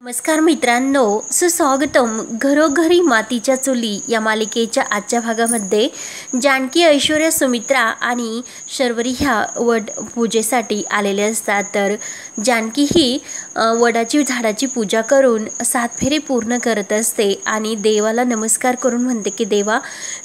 नमस्कार मित्रांनो, सुस्वागतम घरोघरी मातीच्या चुली या मालिकेच्या आजच्या भागामध्ये जानकी, ऐश्वर्या, सुमित्रा आणि शर्वरी ह्या वड पूजेसाठी आलेले असतात। तर जानकी ही वडाची झाडाची पूजा करून 7 फेरे पूर्ण करत असते आणि देवाला नमस्कार करून म्हणते की देवा,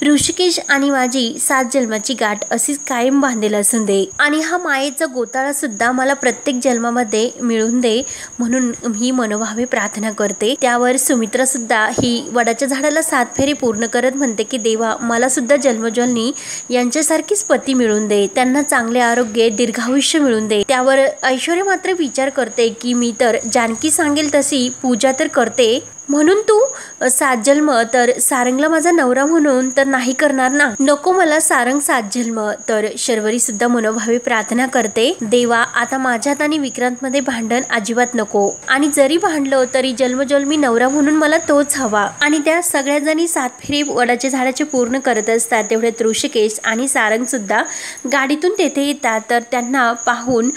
ऋषिकेश आणि माझी 7 जन्माची गाठ अशीच कायम बांधेल असून दे आणि हा मायेचा गोताळा सुद्धा मला प्रत्येक जन्मामध्ये मिळून दे म्हणून ही मनोभावे प्रार्थना करते। त्यावर सुमित्रा सुद्धा ही वडाच्या झाडाला 7 फेरे पूर्ण करत म्हणते की देवा, मला सुद्धा जन्मजन्मी यांच्यासारखीच पती मिळून दे, त्यांना चांगले आरोग्य, दीर्घायुष्य मिळून दे। त्यावर ऐश्वर्या मात्र विचार करते की मी तर जानकी सांगेल तशी पूजा तर करते, म्हणून तू 7 जन्म तर सारंगला माझा नवरा म्हणून तर नाही करणार ना? नको मला सारंग 7 जन्म। तर शर्वरी सुद्धा मनोभावे प्रार्थना करते, देवा आता माझ्यात आणि विक्रांत मध्ये भांडण अजिबात नको आणि जरी भांडलो तरी जन्मजन्मी नवरा म्हणून मला तोच हवा। आणि त्या सगळ्या जणी 7 फेरे वडाच्या झाडाचे पूर्ण करत असतात। तेवढ्यात ऋषिकेश आणि सारंग सुद्धा गाडीतून तेथे येतात। तर त्यांना पाहून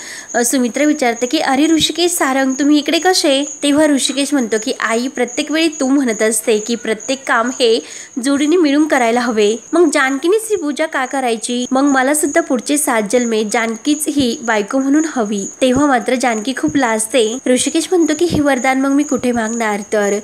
सुमित्रा विचारते की अरे ऋषिकेश, सारंग तुम्ही इकडे कसे? तेव्हा ऋषिकेश म्हणतो की आई, प्रत्येक वेळी तू म्हणत असते की प्रत्येक काम हे जोडीने मिळून करायला हवे, मग जानकीनेच ही पूजा का करायची? मग मला सुद्धा पुढचे 7 जन्मे जानकीच ही बायको म्हणून हवी। तेव्हा मात्र जानकी खूप लाजते। ऋषिकेश म्हणतो की हे वरदान मग मी कुठे मागणार? तर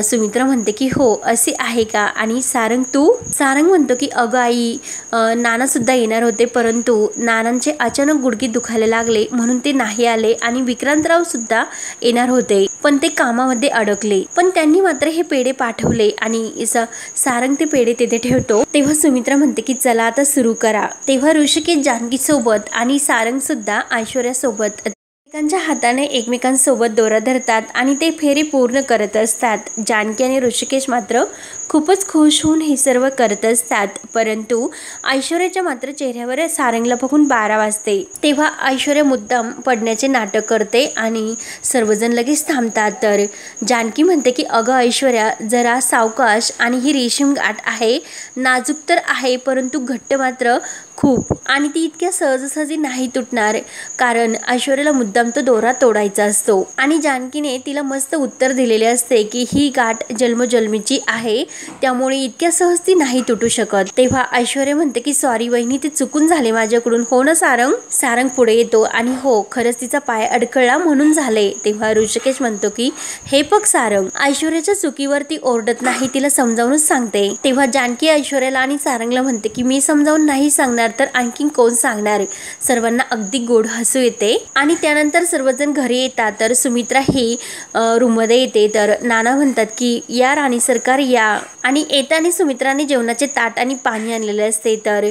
सुमित्रा म्हणते की हो असे आहे का? आणि सारंग तू? सारंग म्हणतो की अगं आई, नाना सुद्धा येणार होते परंतु नानांचे अचानक गुडघे दुखायला लागले म्हणून ते नाही आले आणि विक्रांतराव सुद्धा येणार होते पण ते कामामध्ये अडकले, पण त्यांनी मात्र हे पेढे पाठवले आणि सारंग ते पेढे तिथे ठेवतो। तेव्हा सुमित्रा म्हणते की चला आता सुरू करा। तेव्हा ऋषिकेश जानकी सोबत आणि सारंग सुद्धा ऐश्वर्या सोबत एकमेकांच्या हाताने एकमेकांसोबत दोरा धरतात आणि ते फेरे पूर्ण करत असतात। जानकी आणि ऋषिकेश मात्र खूपच खुश होऊन हे सर्व करत असतात, परंतु ऐश्वर्याच्या मात्र चेहऱ्यावर सारंगला बघून 12 वाजते। तेव्हा ऐश्वर्या मुद्दाम पडण्याचे नाटक करते आणि सर्वजण लगेच थांबतात। तर जानकी म्हणते की अगं ऐश्वर्या, जरा सावकाश आणि ही रेशीम गाठ आहे, नाजूक तर आहे परंतु घट्ट मात्र खूप आणि ती इतक्या सहजासहजी नाही तुटणार, कारण ऐश्वर्याला मुद्दाम तो दोरा तोडायचा असतो आणि जानकीने तिला मस्त उत्तर दिलेले असते की ही गाठ जन्मजन्मीची आहे, त्यामुळे इतक्या सहज ती नाही तुटू शकत। तेव्हा ऐश्वर्या म्हणते की सॉरी वहिनी, ते चुकून झाले माझ्याकडून, हो ना सारंग? सारंग पुढे येतो आणि हो खरंच तिचा पाय अडकळला म्हणून झाले। तेव्हा ऋषिकेश म्हणतो की हे बघ सारंग, ऐश्वर्याच्या चुकीवरती ओरडत नाही, तिला समजावूनच सांगते। तेव्हा जानकी ऐश्वर्याला आणि सारंगला म्हणते की मी समजावून नाही सांगणार तर आणखी कोण सांगणार? सर्वांना अगदी गोड हसू येते आणि त्यानंतर सर्वजण घरी येतात। तर सुमित्रा ही रूम मध्ये येते। तर नाना म्हणतात की या राणी सरकार या, आणि येताना सुमित्राने जेवणाचे ताट आणि पाणी आणलेले असते। तर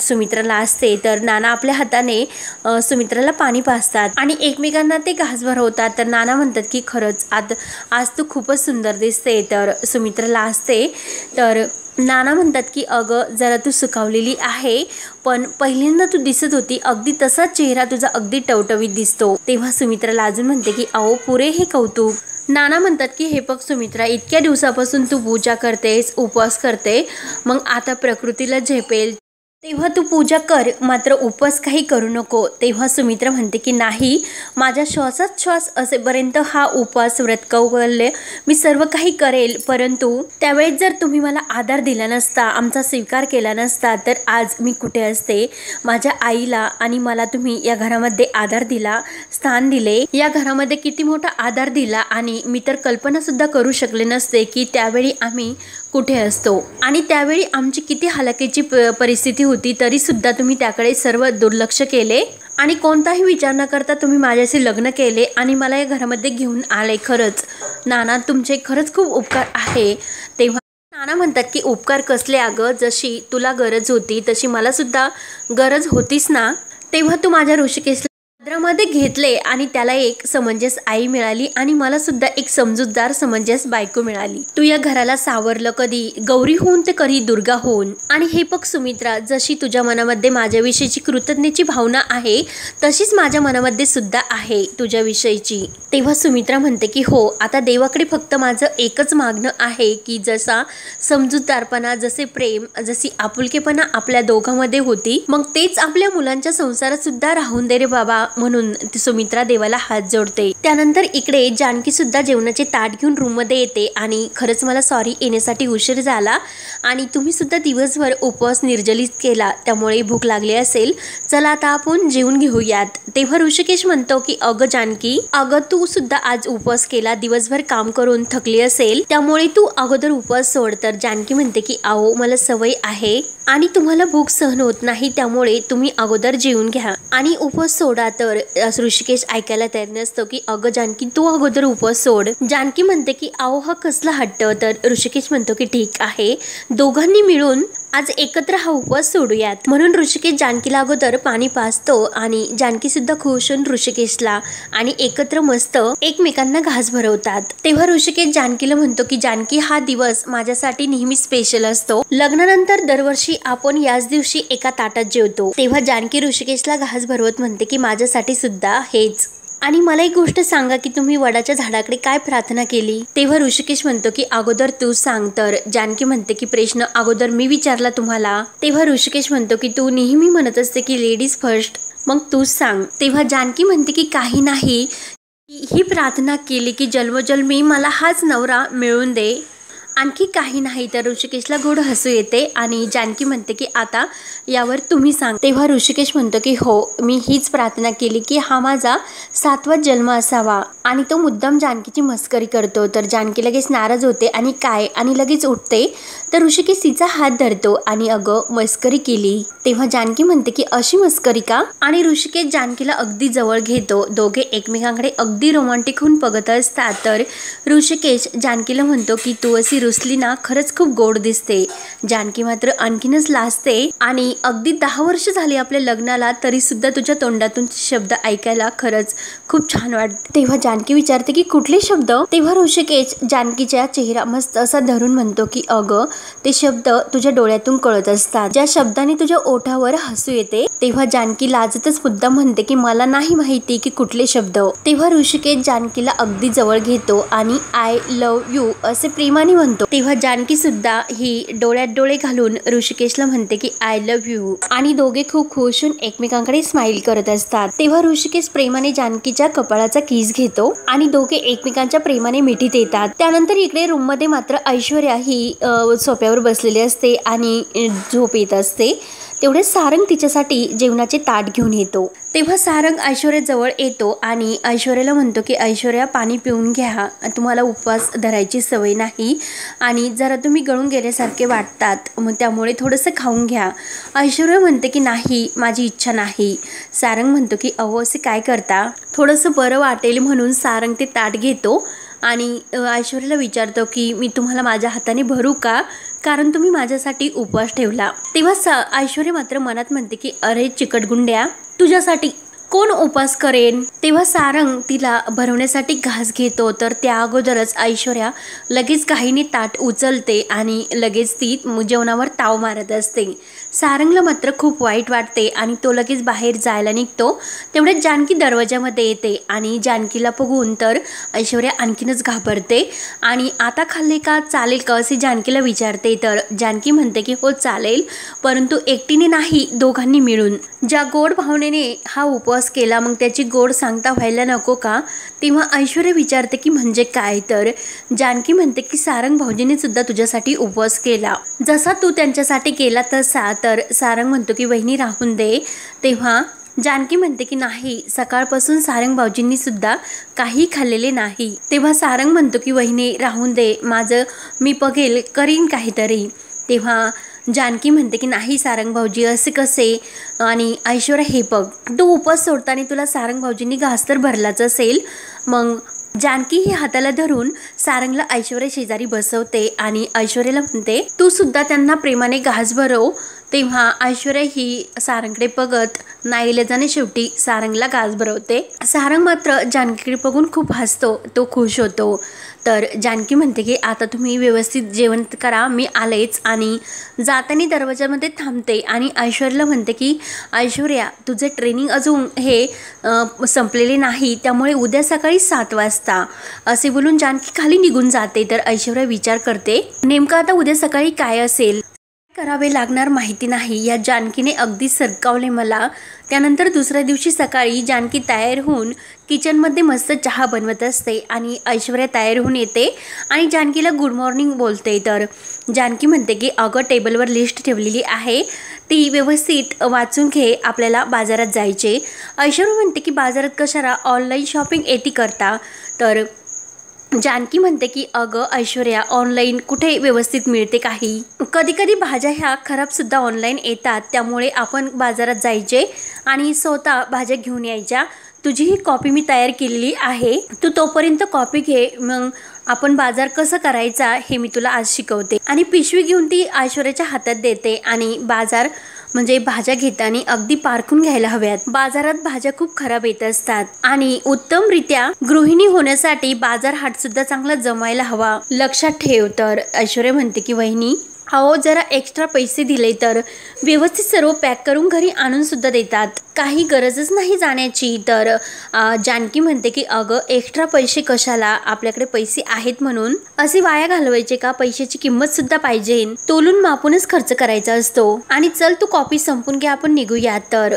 सुमित्राला असते तर नाना आपल्या हाताने सुमित्राला पाणी पाजतात आणि एकमेकांना ते घास भरवतात। तर नाना म्हणतात की खरंच आज तू खूपच सुंदर दिसते। तर सुमित्राला असते तर नाना म्हणतात की अगं जरा तू सुकावलेली आहे, पण पहिल्यांदा तू दिसत होती अगदी तसाच चेहरा तुझा अगदी टवटवीत दिसतो। तेव्हा सुमित्राला अजून म्हणते की अहो पुरे हे कौतुक। नाना म्हणतात की हे बघ सुमित्रा, इतक्या दिवसापासून तू पूजा करतेस, उपवास करते, मग आता प्रकृतीला झेपेल तेव्हा तू पूजा कर, मात्र उपवास काही करू नको। तेव्हा सुमित्रा म्हणते की नाही, माझ्या श्वासात श्वास असेपर्यंत हा उपवास, व्रत, कौवल्य मी सर्व काही करेल, परंतु त्यावेळेस जर तुम्ही मला आधार दिला नसता, आमचा स्वीकार केला नसता तर आज मी कुठे असते? माझ्या आईला आणि मला तुम्ही या घरामध्ये आधार दिला, स्थान दिले, या घरामध्ये किती मोठा आधार दिला आणि मी तर कल्पना सुद्धा करू शकले नसते की त्यावेळी आम्ही कुठे असतो आणि त्यावेळी आमची किती हलाखीची परिस्थिती होती, तरी सुद्धा तुम्ही त्याकडे सर्व दुर्लक्ष केले आणि कोणताही विचार न करता तुम्ही माझ्याशी लग्न केले आणि मला या घरामध्ये घेऊन आले। खरंच नाना, तुमचे खरंच खूप उपकार आहे। तेव्हा नाना म्हणतात की उपकार कसले अगं, जशी तुला गरज होती तशी मला सुद्धा गरज होतीच ना। तेव्हा तू माझ्या ऋषिकेशला आदरामध्ये घेतले आणि त्याला एक समंजस आई मिळाली आणि मला सुद्धा एक समजूतदार समंजस बायको मिळाली। तू या घराला सावरलं, कधी गौरी होऊन ते कधी दुर्गा होऊन। आणि हे बघ सुमित्रा, जशी तुझ्या मनामध्ये माझ्याविषयीची कृतज्ञतेची भावना आहे तशीच माझ्या मनामध्ये सुद्धा आहे तुझ्याविषयीची। तेव्हा सुमित्रा म्हणते की हो, आता देवाकडे फक्त माझं एकच मागणं आहे की जसा समजूतदारपणा, जसे प्रेम, जशी आपुलकेपणा आपल्या दोघांमध्ये होती, मग तेच आपल्या मुलांच्या संसारात सुद्धा राहून दे रे बाबा। म्हणून सुमित्रा देवाला हात जोडते। त्यानंतर इकडे जानकी सुद्धा जेवणाचे ताट घेऊन रूम मध्ये येते आणि खरंच मला सॉरी येण्यासाठी उशीर झाला आणि तुम्ही सुद्धा दिवसभर उपवास निर्जलित केला त्यामुळे भूक लागली असेल, चला आता आपण जेवून घेऊयात। तेव्हा ऋषिकेश म्हणतो की अगं जानकी, अगं तू सुद्धा आज उपवास केला, दिवसभर काम करून थकली असेल त्यामुळे तू अगोदर उपवास सोड। तर जानकी म्हणते की आओ मला सवय आहे आणि तुम्हाला भूक सहन होत नाही त्यामुळे तुम्ही अगोदर जेवून घ्या आणि उपवास सोडा। तर ऋषिकेश ऐकायला तयार नसतो की अगं जानकी तू अगोदर उपवास सोड। जानकी म्हणते की आओ हा कसला हट्ट। तर ऋषिकेश म्हणतो की ठीक आहे, दोघांनी मिळून आज एकत्र हा उपवास सोडूयात। म्हणून ऋषिकेश जानकीला अगोदर पाणी पाजतो आणि जानकी सुद्धा खुश होऊन ऋषिकेशला आणि एकत्र मस्त एकमेकांना घास भरवतात। तेव्हा ऋषिकेश जानकीला म्हणतो की जानकी हा दिवस माझ्यासाठी नेहमी स्पेशल असतो, लग्नानंतर दरवर्षी आपण याच दिवशी एका ताटात जेवतो। तेव्हा जानकी ऋषिकेशला घास भरवत म्हणते की माझ्यासाठी सुद्धा हेच, आणि मला एक गोष्ट सांगा की तुम्ही वडाच्या झाडाकडे काय प्रार्थना केली। तेव्हा ऋषिकेश म्हणतो की अगोदर तू सांग। तर जानकी म्हणते की प्रश्न अगोदर मी विचारला तुम्हाला। तेव्हा ऋषिकेश म्हणतो की तू नेहमी म्हणत असते की लेडीज फर्स्ट, मग तूच सांग। तेव्हा जानकी म्हणते की काही नाही, ही प्रार्थना केली की जन्मोजन्मी मला हाच नवरा मिळून दे, आणखी काही नाही। तर ऋषिकेशला गोड हसू येते आणि जानकी म्हणते की आता यावर तुम्ही सांग। तेव्हा ऋषिकेश म्हणतो की हो, मी हीच प्रार्थना केली की हा माझा 7वा जन्म असावा आणि तो मुद्दाम जानकीची मस्करी करतो। तर जानकी लगेच नाराज होते आणि काय आणि लगेच उठते। तर ऋषिकेश तिचा हात धरतो आणि अगं मस्करी केली। तेव्हा जानकी म्हणते की अशी मस्करी का, आणि ऋषिकेश जानकीला अगदी जवळ घेतो। दोघे एकमेकांकडे अगदी रोमॅन्टिक होऊन बघत असतात। तर ऋषिकेश जानकीला म्हणतो की तू अशी रुसली ना, खरंच खूप गोड दिसते। जानकी मात्र आणखीनच लाजते आणि अगदी 10 वर्ष झाली आपल्या लग्नाला तरी सुद्धा तुझ्या तोंडातून शब्द ऐकायला खरंच खूप छान वाटते। तेव्हा जानकी विचारते की कुठले शब्द। तेव्हा ऋषिकेश जानकीच्या चेहरा मस्त असा धरून म्हणतो की अगं ते शब्द तुझ्या डोळ्यातून कळत असतात, ज्या शब्दाने तुझ्या ओठावर हसू येते। तेव्हा जानकी लाजतच मुद्दाम म्हणते की मला नाही माहिती की कुठले शब्द। तेव्हा ऋषिकेश जानकीला अगदी जवळ घेतो आणि आय लव्ह यू असे प्रेमाने म्हणतो। तेव्हा जानकी सुद्धा ही डोळ्यात डोळे घालून ऋषिकेशला म्हणते की आय लव्ह यू आणि दोघे खूप खुश होऊन एकमेकांकडे स्माइल करत असतात। तेव्हा ऋषिकेश प्रेमाने जानकीच्या कपाळाचा किस घेतो आणि दोघे एकमेकांच्या प्रेमाने मिठीत येतात। त्यानंतर इकडे रूम मध्ये मात्र ऐश्वर्या ही सोफ्यावर बसलेली असते आणि झोप येत असते। तेवढे सारंग तिच्यासाठी जेवणाचे ताट घेऊन येतो। तेव्हा सारंग ऐश्वर्या जवळ येतो आणि ऐश्वर्याला म्हणतो की ऐश्वर्या पाणी पिऊन घ्या, तुम्हाला उपवास धरायची सवय नाही आणि जरा तुम्ही गळून गेल्यासारखे वाटतात, मग त्यामुळे थोडंसं खाऊन घ्या। ऐश्वर्या म्हणते की नाही माझी इच्छा नाही। सारंग म्हणतो की अहो असे काय करता, थोडंसं बरं वाटेल म्हणून सारंग ते ताट घेतो आणि ऐश्वर्याला विचारतो की मी तुम्हाला माझ्या हाताने भरू का, कारण तुम्ही माझ्यासाठी उपवास ठेवला। तेव्हा ऐश्वर्या मात्र मनात म्हणते की अरे चिकटगुंड्या, तुझ्यासाठी कोण उपवास करेन। तेव्हा सारंग तिला भरवण्यासाठी घास घेतो। तर त्या अगोदरच ऐश्वर्या लगेच घाईने ताट उचलते आणि लगेच ती जेवणावर ताव मारत असते। सारंगला मात्र खूप वाईट वाटते आणि तो लगेच बाहेर जायला निघतो। तेवढ्यात जानकी दरवाजामध्ये येते आणि जानकीला बघून तर ऐश्वर्या आणखीनच घाबरते आणि आता खाल्ले का चालेल का असे जानकीला विचारते। तर जानकी म्हणते की हो चालेल, परंतु एकटीने नाही, दोघांनी मिळून। ज्या गोड भावनेने हा उपवास केला मग त्याची गोड सांगता व्हायला नको का। तेव्हा ऐश्वर्या विचारते की म्हणजे काय। तर जानकी म्हणते की सारंग भाऊजीने सुद्धा तुझ्यासाठी उपवास केला, जसा तू त्यांच्यासाठी केला तसा। तर सारंग म्हणतो की वहिनी राहून दे। तेव्हा जानकी म्हणते की नाही, सकाळपासून सारंग भाऊजींनी सुद्धा काही खाल्लेले नाही। तेव्हा सारंग म्हणतो की वहिनी राहून दे, माझं मी बघेल करीन काहीतरी। तेव्हा जानकी म्हणते की नाही सारंग भाऊजी असे कसे, आणि ऐश्वर्या हे बघ तू उपवास सोडताना तुला सारंग भाऊजींनी घास तर भरलाच असेल। मग जानकी ही हाताला धरून सारंगला ऐश्वर्या शेजारी बसवते आणि ऐश्वर्याला म्हणते तू सुद्धा त्यांना प्रेमाने घास भरव। तेव्हा ऐश्वर्या ही सारंगकडे बघत नाईलाजाने शेवटी सारंगला घास भरवते। सारंग मात्र जानकीकडे बघून खूप हसतो, तो खुश होतो। तर जानकी म्हणते की आता तुम्ही व्यवस्थित जेवण करा, मी आलेच, आणि जाताना दरवाजामध्ये थांबते आणि ऐश्वर्याला म्हणते की ऐश्वर्या तुझे ट्रेनिंग अजून हे संपलेले नाही, त्यामुळे उद्या सकाळी 7 वाजता असे बोलून जानकी खाली निघून जाते। तर ऐश्वर्या विचार करते नेमकं आता उद्या सकाळी काय असेल। करावे लागणार माहिती नाही या जानकीने अगदी सरकावले मला। त्यानंतर दुसऱ्या दिवशी सकाळी जानकी तयार होऊन किचनमध्ये मस्त चहा बनवत असते आणि ऐश्वर्या तयार होऊन येते आणि जानकीला गुड मॉर्निंग बोलते। तर जानकी म्हणते की अगं टेबलवर लिस्ट ठेवलेली आहे, ती व्यवस्थित वाचून घे, आपल्याला बाजारात जायचे। ऐश्वर्या म्हणते की बाजारात कशाला, ऑनलाईन शॉपिंग येते करता। तर जानकी म्हणते की अगं ऐश्वर्या, ऑनलाईन कुठे व्यवस्थित मिळते काही, कधी कधी भाज्या ह्या खराबसुद्धा ऑनलाईन येतात, त्यामुळे आपण बाजारात जायचे आणि स्वतः भाज्या घेऊन यायच्या। तुझी ही कॉपी मी तयार केलेली आहे, तू तोपर्यंत कॉपी घे, मग आपण बाजार कसं करायचा हे मी तुला आज शिकवते। आणि पिशवी घेऊन ती ऐश्वर्याच्या हातात देते आणि बाजार म्हणजे भाज्या घेताना अगदी पारखून घ्यायला हव्यात। बाजारात भाज्या खूप खराब येत असतात आणि उत्तमरित्या गृहिणी होण्यासाठी बाजार हाट सुद्धा चांगला जमायला हवा, लक्षात ठेव। तर ऐश्वर्या म्हणते की वहिनी अहो जरा एक्स्ट्रा पैसे दिले तर व्यवस्थित सर्व पॅक करून घरी आणून सुद्धा देतात, काही गरजच नाही जाण्याची। तर जानकी म्हणते की अगं एक्स्ट्रा पैसे कशाला, आपल्याकडे पैसे आहेत म्हणून असे वाया घालवायचे का, पैशाची किंमत सुद्धा पाहिजे, तोलून मापूनच खर्च करायचा असतो। आणि चल तू कॉपी संपून घे, आपण निघूया। तर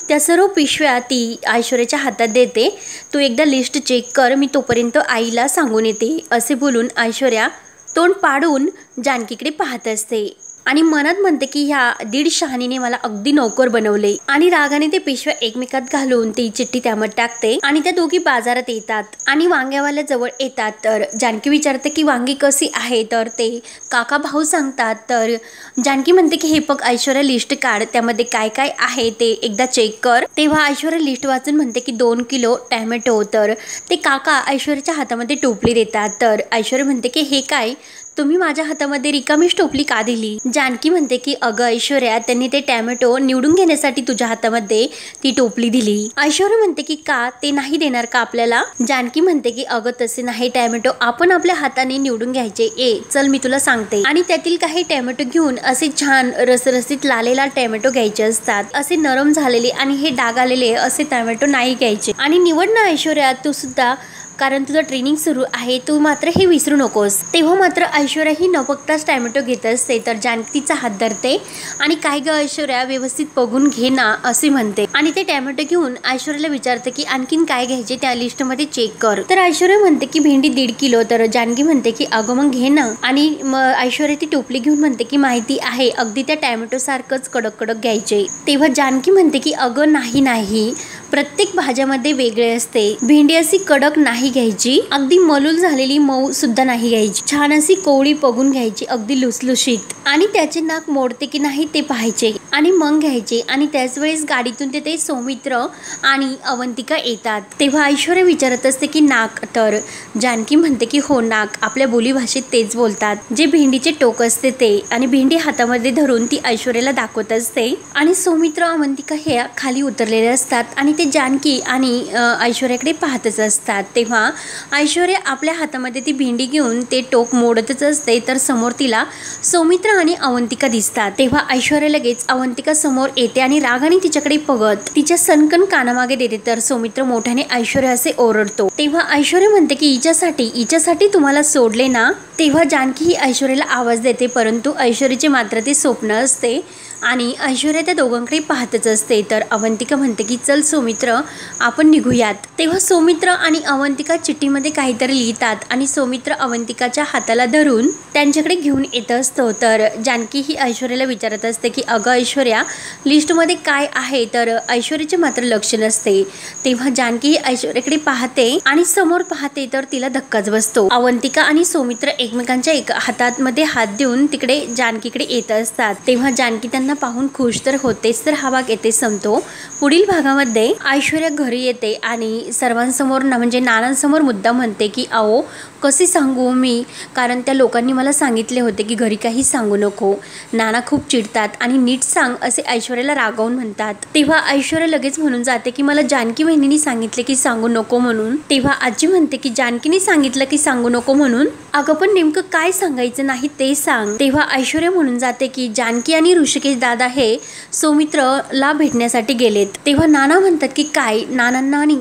त्या सर्व पिशव्या ती ऐश्वर्याच्या हातात देते, तू एकदा लिस्ट चेक कर, मी तोपर्यंत आईला सांगून येते। असे बोलून ऐश्वर्या तोंड पाडून जानकीकडे पाहत असते आणि मनात म्हणते की ह्या दीड शहाणीने मला अगदी नोकर बनवले। आणि रागाने ते पिशव्या एकमेकात घालून ती चिठ्ठी त्यामध्ये टाकते आणि त्या दोघी बाजारात येतात आणि वांग्यावाल्या जवळ येतात। तर जानकी विचारते की वांगी कशी आहे, तर ते काका भाऊ सांगतात। तर जानकी म्हणते की हे बघ ऐश्वर्या, लिस्ट काढ, त्यामध्ये काय काय आहे ते एकदा चेक कर। तेव्हा ऐश्वर्या लिस्ट वाचून म्हणते की 2 किलो टॅमॅटो। तर ते काका ऐश्वर्याच्या हातामध्ये टोपली देतात। तर ऐश्वर्या म्हणते की हे काय, तुम्ही माझ्या हातामध्ये रिकामीच टोपली का दिली? जानकी म्हणते की अगं ऐश्वर्या, त्यांनी ते टॅमॅटो निवडून घेण्यासाठी तुझ्या हातामध्ये ती टोपली दिली। ऐश्वर्या म्हणते की का, ते नाही देणार का आपल्याला? जानकी म्हणते की अगं तसे नाही, टॅमॅटो आपण आपल्या हाताने निवडून घ्यायचे। चल मी तुला सांगते। आणि त्यातील काही टॅमॅटो घेऊन असे छान रसरसीत लालेला टॅमॅटो घ्यायचे असतात, असे नरम झालेले आणि हे डाग आलेले असे टॅमॅटो नाही घ्यायचे। आणि निवड ना ऐश्वर्या तू सुद्धा, कारण तुझं ट्रेनिंग सुरू आहे, तू मात्र हे विसरू नकोस। तेव्हा मात्र ऐश्वर्या ही न बघताच टॅमॅटो घेत असते। तर जानकी तिचा हात धरते आणि काय ग ऐश्वर्या, व्यवस्थित बघून घे ना असे म्हणते। आणि ते टॅमॅटो घेऊन ऐश्वर्याला विचारते की आणखीन काय घ्यायचे, त्या लिस्ट मध्ये चेक कर। तर ऐश्वर्या म्हणते की भेंडी 1.5 किलो। तर जानकी म्हणते की अगं मग घे ना। आणि ऐश्वर्या ती टोपली घेऊन म्हणते की माहिती आहे, अगदी त्या टॅमॅटो सारखंच कडक कडक घ्यायचे। तेव्हा जानकी म्हणते की अगं नाही, प्रत्येक भाज्यामध्ये वेगळे असते, भेंडी अशी कडक नाही घ्यायची, अगदी मलूल झालेली मऊ सुद्धा नाही घ्यायची, छान अशी कोवळी बघून घ्यायची, अगदी लुसलुशीत, आणि त्याचे नाक मोडते की नाही ते पाहायचे आणि मग घ्यायचे। आणि त्याच वेळेस गाडीतून ते सौमित्र आणि अवंतिका येतात। तेव्हा ऐश्वर्या विचारत असते की नाक? तर जानकी म्हणते की हो नाक, आपल्या बोलीभाषेत तेच बोलतात, जे भेंडीचे टोक असते ते। आणि भेंडी हातामध्ये धरून ती ऐश्वर्याला दाखवत असते आणि सौमित्र अवंतिका हे खाली उतरलेले असतात आणि ते जानकी आणि ऐश्वर्याकडे पाहतच असतात। तेव्हा ऐश्वर्या आपल्या हातामध्ये ती भेंडी घेऊन ते टोक मोडतच असते, तर समोर तिला सौमित्र आणि अवंतिका दिसतात। तेव्हा ऐश्वर्या लगेच अवंतिका समोर येते आणि रागाने तिच्याकडे बघत तिच्या सनकन कानामागे देते। तर सौमित्र मोठ्याने ऐश्वर्या असे ओरडतो। तेव्हा ऐश्वर्या म्हणते की हिच्यासाठी तुम्हाला सोडले ना? तेव्हा जानकी ही ऐश्वर्याला आवाज देते, परंतु ऐश्वर्याचे मात्र ते स्वप्न असते आणि ऐश्वर्या त्या दोघांकडे पाहतच असते। तर अवंतिका म्हणते की चल सौमित्र, आपण निघूयात। तेव्हा सौमित्र आणि अवंतिका चिठ्ठीमध्ये काहीतरी लिहितात आणि सौमित्र अवंतिकाच्या हाताला धरून त्यांच्याकडे घेऊन येत असतो। तर जानकी ही ऐश्वर्याला विचारत असते की अगं ऐश्वर्या, लिस्टमध्ये काय आहे? तर ऐश्वर्याचे मात्र लक्ष नसते। तेव्हा जानकी ही ऐश्वर्याकडे पाहते आणि समोर पाहते तर तिला धक्काच बसतो। अवंतिका आणि सौमित्र एकमेकांच्या हातामध्ये हात देऊन तिकडे जानकीकडे येत असतात। तेव्हा जानकी त्यांना पाहून खुश तर होतेच, तर हा भाग येथे संपतो। पुढील भागामध्ये ऐश्वर्या घरी येते आणि सर्वांसमोर म्हणजे नानांसमोर मुद्दा म्हणते की अहो कसे सांगू मी, कारण त्या लोकांनी मला सांगितले होते की घरी काही सांगू नको। नाना खूप चिडतात आणि नीट सांग असे ऐश्वर्याला रागावून म्हणतात। तेव्हा ऐश्वर्या लगेच म्हणून जाते की मला जानकी बहिणीने सांगितले की सांगू नको म्हणून। तेव्हा आजी म्हणते की जानकीने सांगितलं की सांगू नको म्हणून? अगं पण नेमकं काय सांगायचं नाही ते सांग। तेव्हा ऐश्वर्या म्हणून जाते की जानकी आणि ऋषिकेश दादा हे सौमित्रला भेटण्यासाठी गेलेत। तेव्हा नाना म्हणतात की काय? नानांना आणि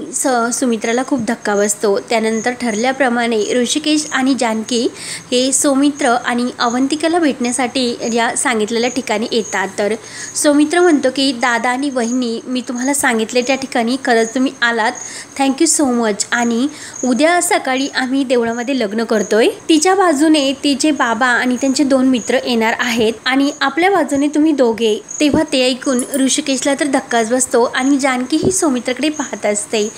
सुमित्राला खूप धक्का बसतो। त्यानंतर ठरल्याप्रमाणे ऋषिकेश आणि जानकी हे सौमित्र आणि अवंतिकाला भेटण्यासाठी या सांगितलेल्या ठिकाणी येतात। तर सौमित्र म्हणतो की दादा आणि वहिनी, मी तुम्हाला सांगितले त्या ठिकाणी खरंच तुम्ही आलात, थँक्यू सो मच। आणि उद्या सकाळी आम्ही देवळामध्ये लग्न करतोय। तिच्या बाजूने तिचे बाबा आणि त्यांचे 2 मित्र येणार आहेत आणि आपल्या बाजूने तुम्ही दोघे। तेव्हा ते ऐकून ऋषिकेशला तर धक्काच बसतो आणि जानकी ही सौमित्राकडे पाहत असते।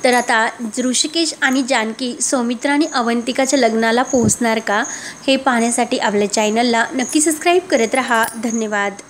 तर आता ऋषिकेश आणि जानकी सौमित्र आणि अवंतिकाच्या लग्नाला पोहोचणार का, हे पाहण्यासाठी आपल्या चॅनलला नक्की सबस्क्राईब करत राहा। धन्यवाद।